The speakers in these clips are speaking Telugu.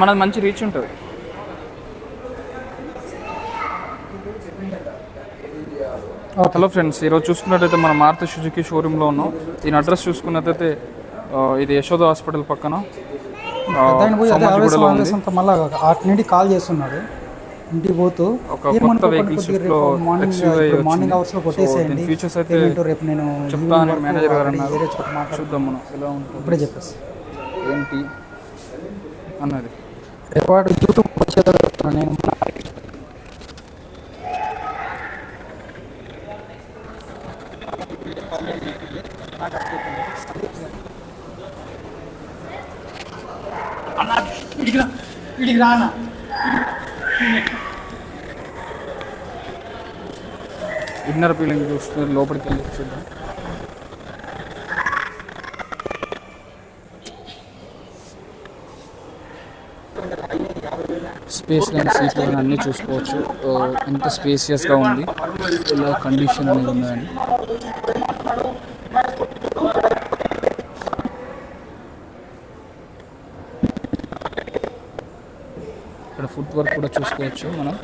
మనది మంచి రీచ్ ఉంటుంది. హలో ఫ్రెండ్స్, ఈరోజు చూసుకున్నట్టయితే మనం మారుతి సుజుకి షోరూంలో ఉన్నాం. దీని అడ్రస్ చూసుకున్నట్టయితే ఇది యశోద హాస్పిటల్ పక్కన మళ్ళీ అటు నుండి కాల్ చేస్తున్నాడు. ఇంటికి పోతూ ఒక కొత్త వెహికల్ షిఫ్ట్లో మార్నింగ్ అవర్స్లో కొట్టేసేయండి. ఫీచర్స్ అయితే రేపు నేను చెప్తాను మేనేజర్ గారు అన్నారు. చూద్దాం మనం ఎలా ఉంటుంది ఇప్పుడే చెప్పేసి ఏంటి అన్నది. రేపాటు యూట్యూబ్ వచ్చేది నేను వీడికి రానా ఇన్నర్ ఫీలింగ్ చూస్తే లోపలికి వెళ్ళి చూద్దాం. స్పేస్ కానీ సీట్లు కానీ అన్నీ చూసుకోవచ్చు. ఎంత స్పేసియస్గా ఉంది, ఇలా కండిషన్ అనేది ఉందని. ఇక్కడ ఫుట్ వర్క్ కూడా చూసుకోవచ్చు మనం.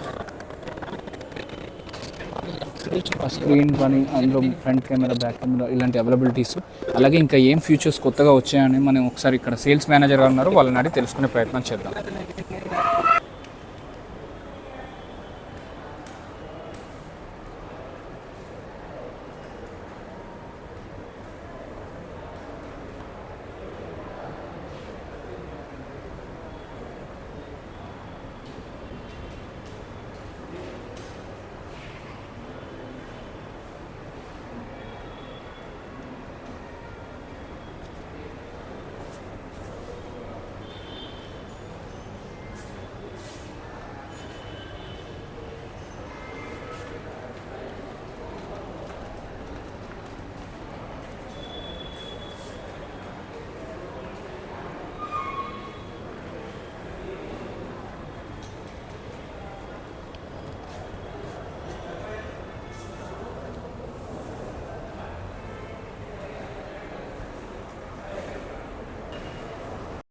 స్క్రీన్ కానీ అందులో ఫ్రంట్ కెమెరా, బ్యాక్ కెమెరా ఇలాంటి అవైలబిలిటీస్, అలాగే ఇంకా ఏం ఫీచర్స్ కొత్తగా వచ్చాయని మనం ఒకసారి ఇక్కడ సేల్స్ మేనేజర్ ఉన్నారు, వాళ్ళని అడిగి తెలుసుకునే ప్రయత్నం చేద్దాం.